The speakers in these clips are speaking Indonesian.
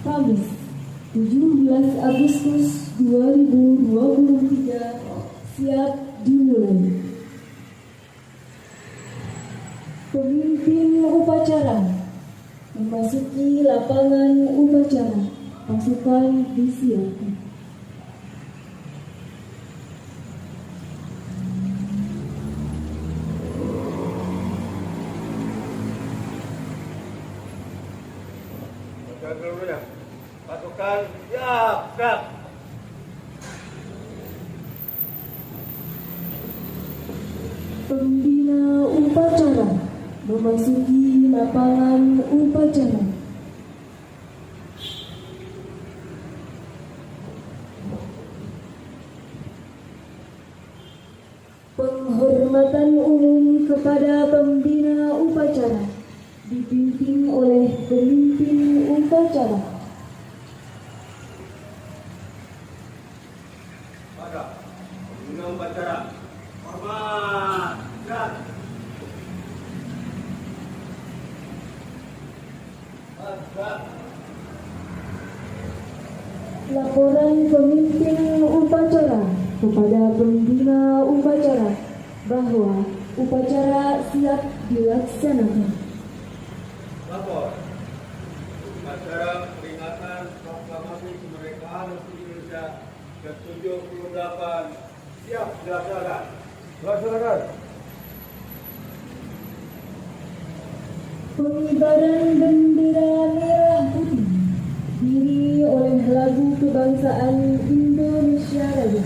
Kamis 17 Agustus 2023 siap dimulai. Pemimpin upacara memasuki lapangan upacara, pasukan disiapkan. Pasukan siap, gerak. Pembina upacara memasuki lapangan upacara. Penghormatan umum kepada pembina upacara dipimpin oleh pemimpin upacara. Pada pembina upacara, hormat, gerak. Gerak. Laporan pemimpin upacara kepada pembina upacara bahwa upacara siap dilaksanakan. Lapor. Upacara peringatan proklamasi kemerdekaan Republik Indonesia ke-78 siap dilaksanakan. Dilaksanakan. Pengibaran bendera merah putih diiringi oleh lagu kebangsaan Indonesia Raya.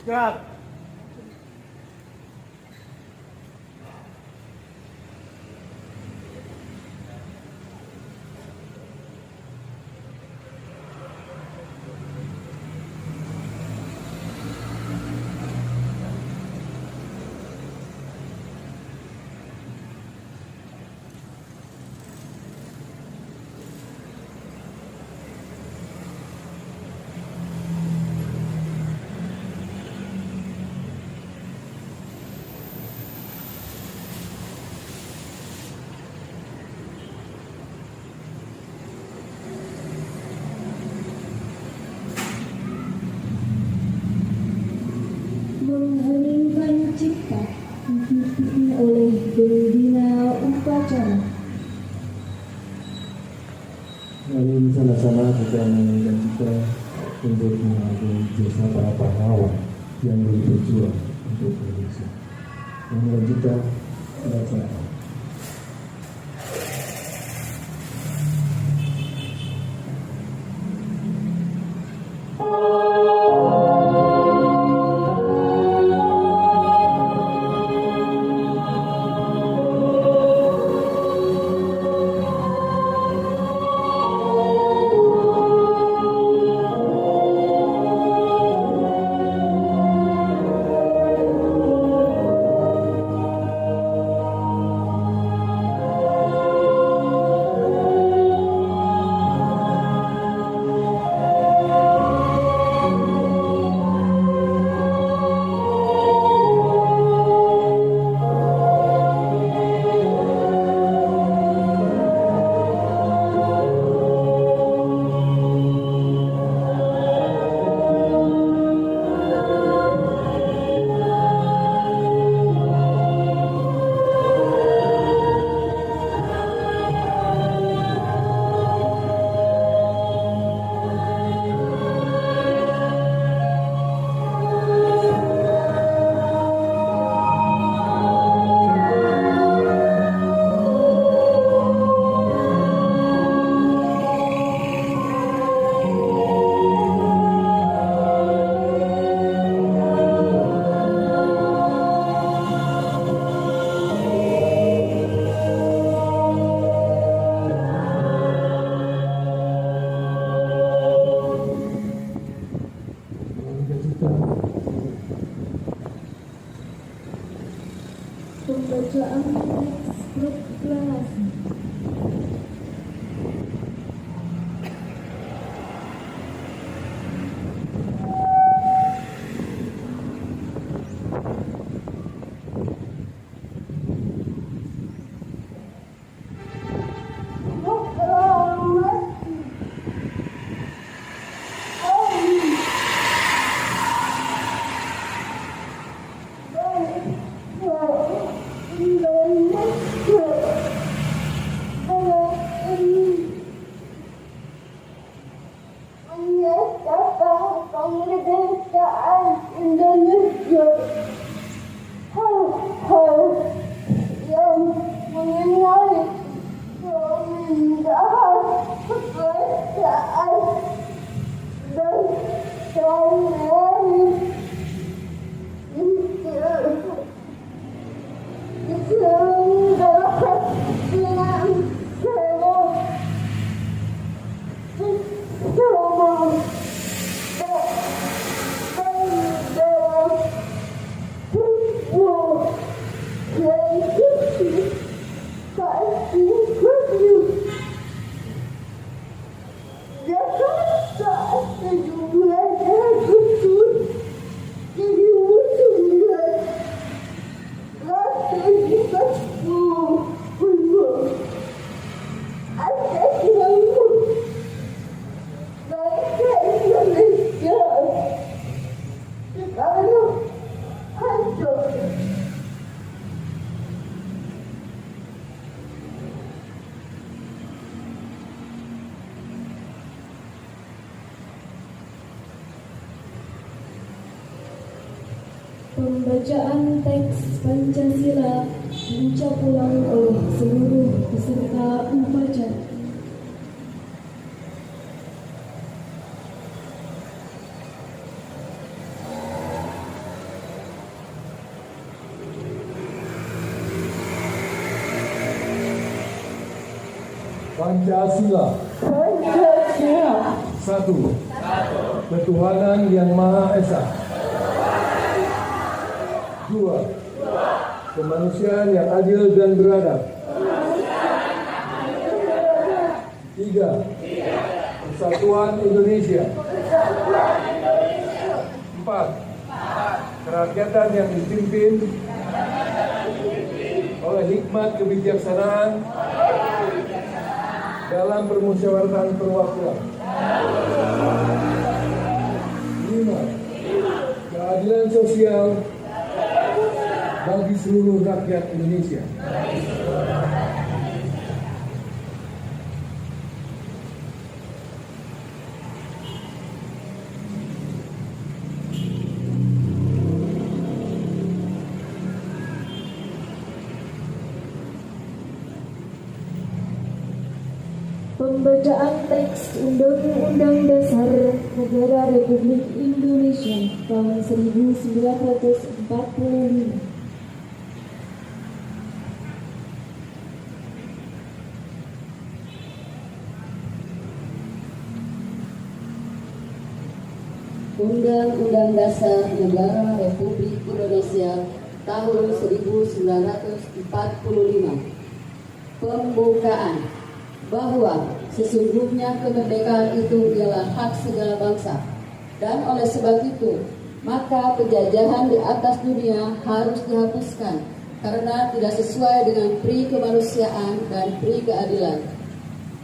Gerak. mengheningkan cipta dipimpin oleh pembina upacara. Mari sama-sama kita menyanyikan cipta untuk menghargai jasa para pahlawan yang berjuang untuk Indonesia. Menyanyikan cipta dilaksanakan. Pembacaan teks proklamasi. Pembacaan teks Pancasila diucap ulang oleh seluruh peserta upacara. Pancasila. Satu. Ketuhanan yang Maha Esa. Dua. Kemanusiaan yang adil dan beradab. Tiga. Persatuan Indonesia. Empat. Kerakyatan yang dipimpin oleh hikmat kebijaksanaan dalam permusyawaratan perwakilan. 5. keadilan sosial bagi seluruh rakyat Indonesia. Pembacaan teks Undang-Undang Dasar Negara Republik Indonesia tahun 1945. Undang-Undang Dasar Negara Republik Indonesia tahun 1945. Pembukaan. Bahwa sesungguhnya kemerdekaan itu ialah hak segala bangsa, dan oleh sebab itu maka penjajahan di atas dunia harus dihapuskan karena tidak sesuai dengan pri kemanusiaan dan pri keadilan.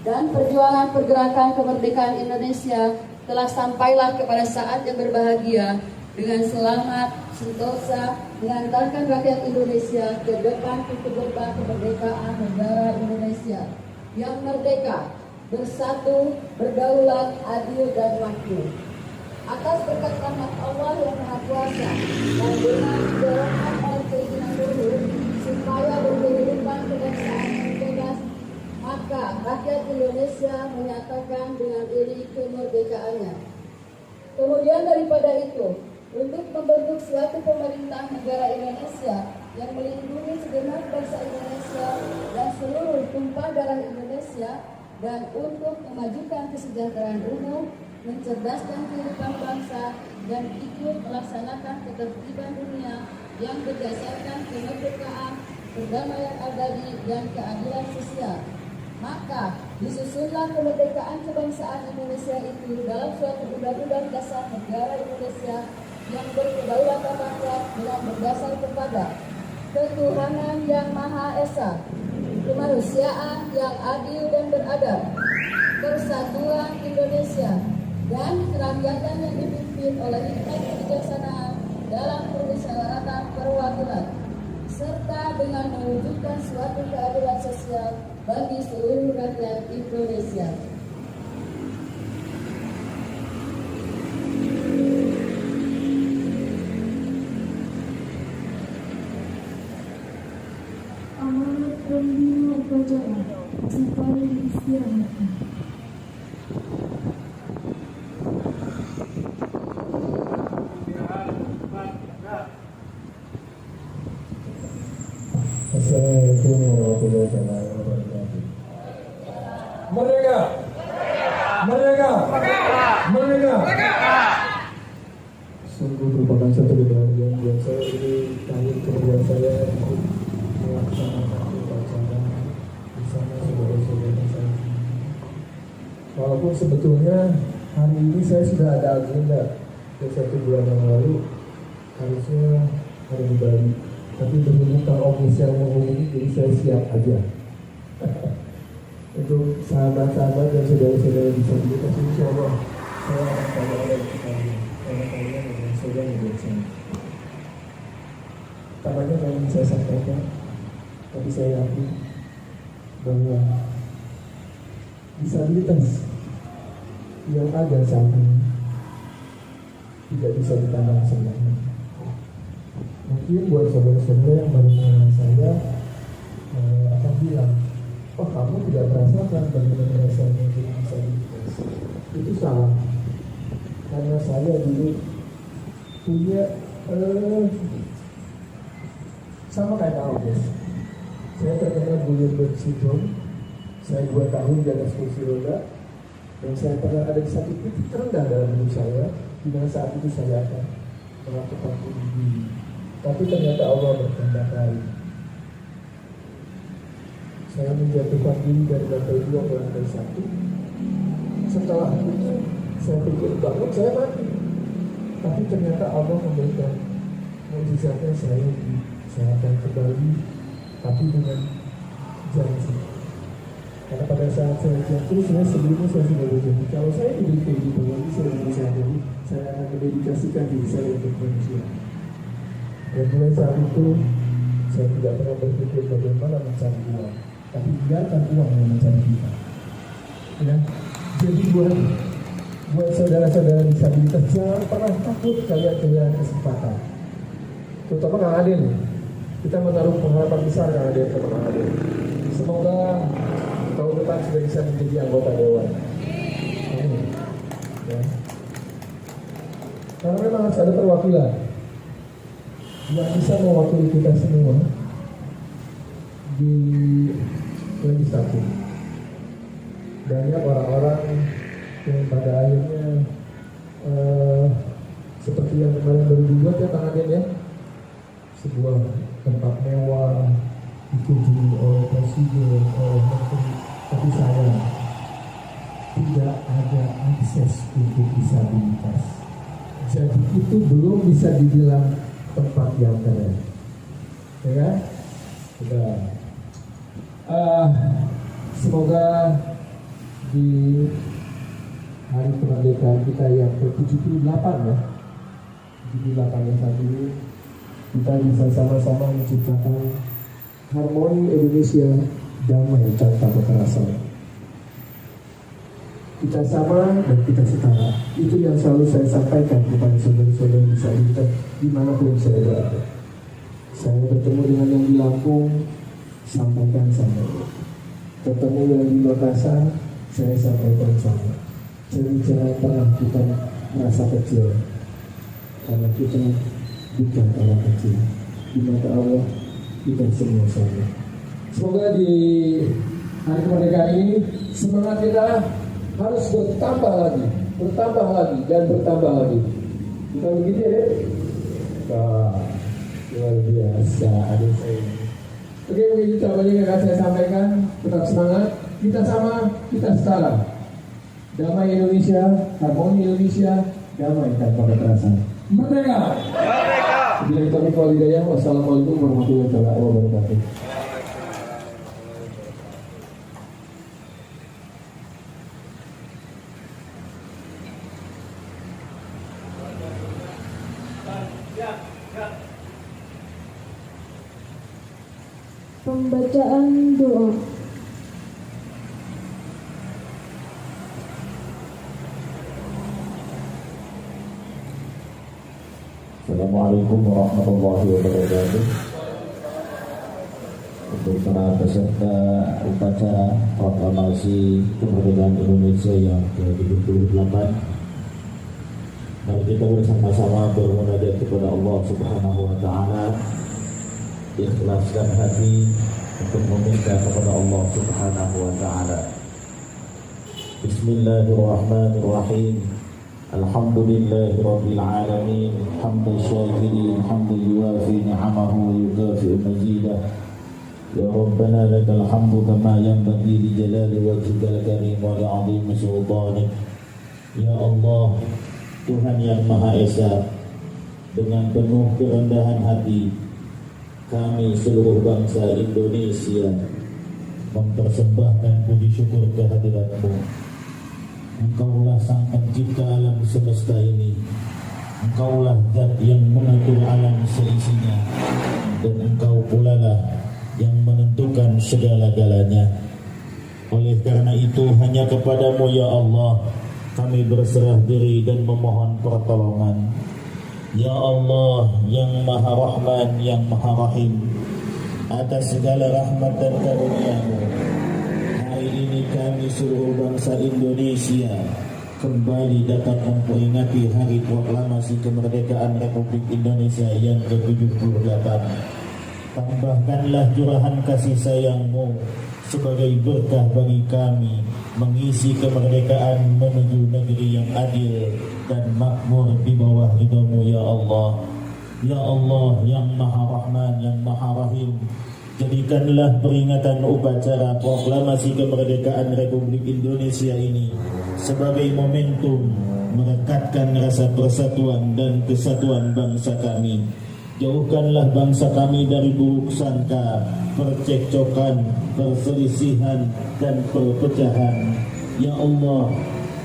Dan perjuangan pergerakan kemerdekaan Indonesia telah sampailah kepada saat yang berbahagia dengan selamat sentosa mengantarkan rakyat Indonesia ke depan pintu gerbang kemerdekaan negara Indonesia yang merdeka, bersatu, berdaulat, adil, dan makmur. Atas berkat rahmat Allah yang Maha Kuasa dan dengan dorongan oleh keinginan luhur supaya berkehidupan kebangsaan yang bebas, maka rakyat Indonesia menyatakan dengan ini kemerdekaannya. Kemudian daripada itu, untuk membentuk suatu pemerintah negara Indonesia yang melindungi segenap bangsa Indonesia dan seluruh tumpah darah Indonesia, dan untuk memajukan kesejahteraan umum, mencerdaskan kehidupan bangsa, dan ikut melaksanakan ketertiban dunia yang berdasarkan kemerdekaan, perdamaian abadi, dan keadilan sosial. Maka disusunlah kemerdekaan kebangsaan Indonesia itu dalam suatu undang-undang dasar negara Indonesia yang berkedaulatan rakyat dengan berdasar kepada ketuhanan yang Maha Esa, kemanusiaan yang adil dan beradab, persatuan Indonesia, dan kerakyatan yang dipimpin oleh hikmat kebijaksanaan dalam permusyawaratan perwakilan, serta dengan mewujudkan suatu keadilan sosial bagi seluruh rakyat Indonesia. Amanat pembina upacara sampai istirahatkan. Assalamualaikum warahmatullahi wabarakatuh. Merdeka! Merdeka! Merdeka! Sungguh merupakan satu kebahagiaan buat saya ini tahun kedua saya untuk melaksanakan upacara bersama saudara-saudara saya. Walaupun sebetulnya hari ini saya sudah ada agenda dari 1 bulan yang lalu, harusnya hari di Bali. Tapi berhubung Kang Ogis yang menghubungi, jadi saya siap aja. Untuk sahabat-sahabat dan saudara-saudara di sini, tapi insya Allah saya akan tanya oleh kalian dengan saudara yang saya. Pertamanya yang ingin saya sampaikan, tapi saya yakin bahwa disabilitas yang ada saat ini tidak bisa dipandang sebelah. Mungkin buat saudara-saudara yang baru mengenal saya akan bilang, oh kamu tidak merasakan bagaimana rasanya dengan disabilitas. Itu salah. Karena saya dulu punya sama kayak kamu guys. Saya terkena Guillain-Barré syndrome. Saya 2 tahun di atas kursi roda, dan saya pernah ada di satu titik terendah dalam hidup saya, di mana saat itu saya akan melakukan bunuh diri. Tapi ternyata Allah berkehendak lain. Saya menjatuhkan diri dari lantai 2 ke lantai 1. Setelah itu saya pikir bangun saya mati. Tapi ternyata Allah memberikan mukjizatnya, saya akan kembali, tapi dengan janji. Karena pada saat saya jatuh, saya sebelumnya saya sudah berjanji kalau saya diberi kehidupan lagi, saya berusaha jadi saya akan mendedikasikan diri saya untuk manusia. Dan mulai saat itu saya tidak pernah berpikir bagaimana mencari uang, tapi biarkan uang yang mencari kita. Ya, jadi buat saudara-saudara disabilitas jangan pernah takut kalian kehilangan kesempatan. Terutama Kang Adel, kita menaruh pengharapan besar Kang Adel ke Kang Adel. Semoga tahun depan sudah bisa menjadi anggota dewan. Amin. Ya. Karena memang harus ada perwakilan yang bisa mewakili kita semua di legislatif. Banyak orang-orang yang pada akhirnya seperti yang kemarin baru dibuat ya Kang Adel ya, sebuah tempat mewah dikunjungi oleh presiden, oleh menteri, tapi saya tidak ada akses untuk disabilitas. Jadi itu belum bisa dibilang tempat yang keren, ya kan? Sudah. Semoga di hari kemerdekaan kita yang ke-78 ya, 78 yang saat ini, kita bisa sama-sama menciptakan harmoni Indonesia damai tanpa kekerasan. Kita sama dan kita setara. Itu yang selalu saya sampaikan kepada saudara-saudara disabilitas dimanapun saya berada. Saya bertemu dengan yang di Lampung, sampaikan sama. Ketemu yang di Makassar, saya sampaikan sama. Jangan pernah kita merasa kecil, karena kita bukan orang kecil. Di mata Allah kita semua sama. Semoga di hari kemerdekaan ini semangat kita harus bertambah lagi dan bertambah lagi. Kita begitu ya. Luar biasa adik saya. Oke, begitu jawabannya yang akan saya sampaikan. Tetap semangat. Kita sama, kita setara. Damai Indonesia, harmoni Indonesia, damai tanpa kekerasan. Merdeka! Bila kita berkualidaya, wassalamualaikum warahmatullahi wabarakatuh. Pembacaan doa. Assalamualaikum warahmatullahi wabarakatuh. Untuk para peserta upacara proklamasi kemerdekaan Indonesia yang ke-78, mari kita bersama-sama bermunajat kepada Allah Subhanahu wa taala, ikhlaskan hati untuk meminta kepada Allah Subhanahu wa taala. Bismillahirrahmanirrahim. Alhamdulillahi rabbil alamin, hamdan syakirin, hamdan yuwafi ni'amahu wa yukafi'u mazidah. Ya Rabbana lakal hamdu kama yanbaghi li jalali wajhikal karim wa li 'azimi sultanik. Ya Allah, Tuhan yang Maha Esa, dengan penuh kerendahan hati kami seluruh bangsa Indonesia mempersembahkan puji syukur kehadirat-Mu. Engkaulah sang pencipta alam semesta ini. Engkaulah zat yang mengatur alam seisinya, dan Engkau pula lah yang menentukan segala-galanya. Oleh karena itu hanya kepadamu ya Allah kami berserah diri dan memohon pertolongan. Ya Allah yang Maha Rahman, yang Maha Rahim, atas segala rahmat dan karunia-Mu, hari ini kami seluruh bangsa Indonesia kembali dapat memperingati Hari Proklamasi Kemerdekaan Republik Indonesia yang ke-78. Tambahkanlah curahan kasih sayang-Mu sebagai berkah bagi kami mengisi kemerdekaan menuju negeri yang adil dan makmur di bawah ridha-Mu ya Allah. Ya Allah yang Maha Rahman, yang Maha Rahim, jadikanlah peringatan upacara proklamasi kemerdekaan Republik Indonesia ini sebagai momentum merekatkan rasa persatuan dan kesatuan bangsa kami. Jauhkanlah bangsa kami dari buruk sangka, percekcokan, perselisihan, dan perpecahan. Ya Allah,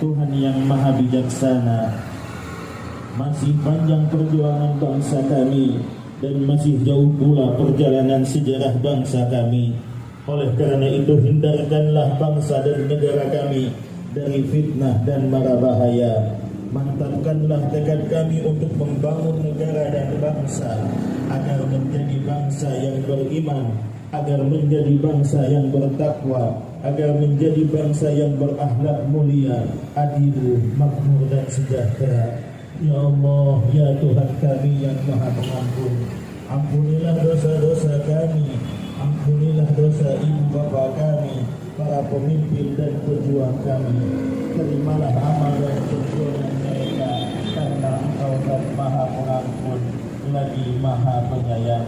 Tuhan yang maha bijaksana, masih panjang perjuangan bangsa kami dan masih jauh pula perjalanan sejarah bangsa kami. Oleh karena itu, hindarkanlah bangsa dan negara kami dari fitnah dan mara bahaya. Mantapkanlah tekad kami untuk membangun negara dan bangsa agar menjadi bangsa yang beriman, agar menjadi bangsa yang bertakwa, agar menjadi bangsa yang berakhlak mulia, adil, makmur dan sejahtera. Ya Allah, ya Tuhan kami yang Maha Pengampun, ampunilah dosa-dosa kami, ampunilah dosa ibu bapa kami, para pemimpin dan pejuang kami. Terimalah amal dan perjuangan mereka, karena Engkau dan Maha Pengampun lagi Maha Penyayang.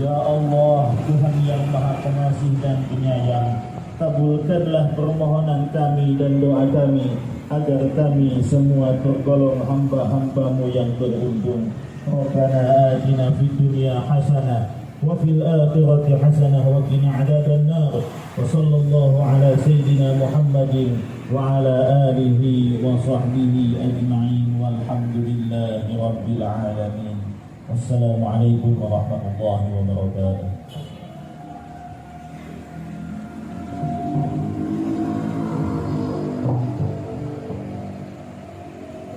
Ya Allah, Tuhan yang Maha Pengasih dan Penyayang, kabulkanlah permohonan kami dan doa kami agar kami semua tergolong hamba-hambamu yang beruntung. Rabbana atina fid dunya hasanah wa fil akhirati hasanah wa qina adzabannar. Wa sallallahu ala sayyidina Muhammadin wa ala alihi wa sahbihi ajma'in walhamdulillahi rabbil alamin. Wassalamualaikum warahmatullahi wabarakatuh.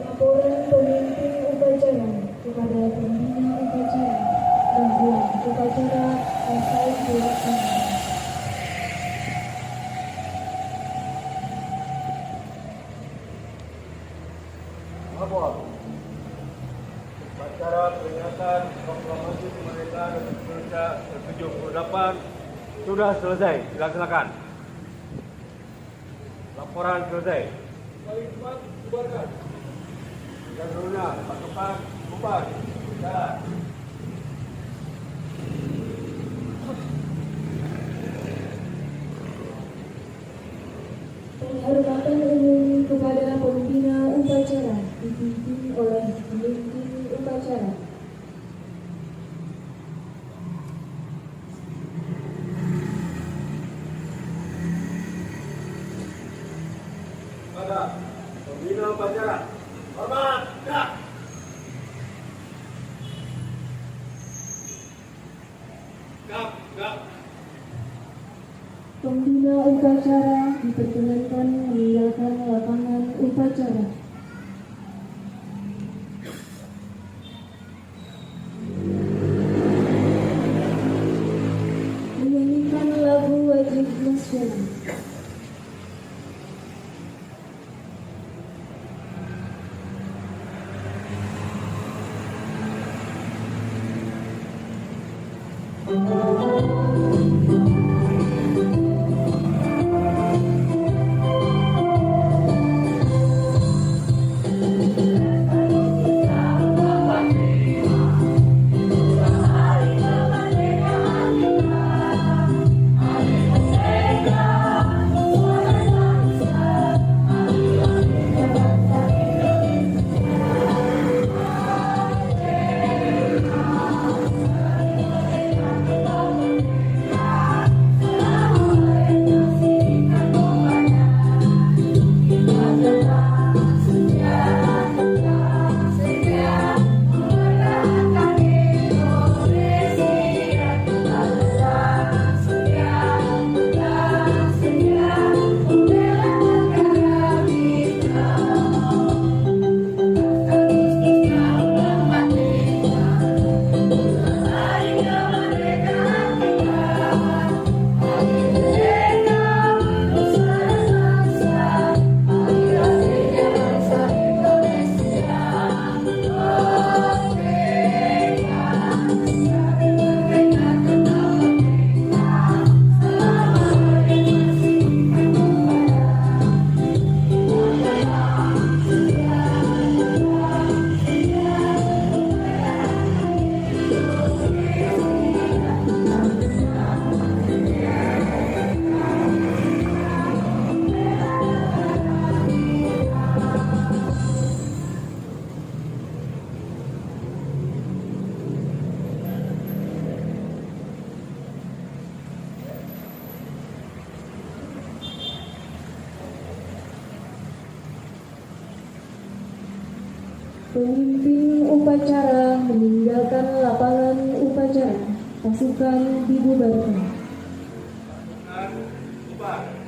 Laporan pemimpin upacara kepada pembina upacara bahwa upacara selesai dilaksanakan. Lapor. Upacara peringatan proklamasi kemerdekaan Indonesia ke-78 sudah selesai dilaksanakan. Laporan selesai. Baik, Pak, bubarkan. Dan dulunya, pasukan bubar. Jalan. Penghormatan umum kepada pembina upacara dipimpin oleh pemimpin upacara. Pada pembina upacara. Hormat, gerak. Gerak. Pembina upacara diperkenankan meninggalkan lapangan upacara. Menyanyikan lagu wajib nasional. Pemimpin upacara meninggalkan lapangan upacara. Pasukan dibubarkan. Bubar.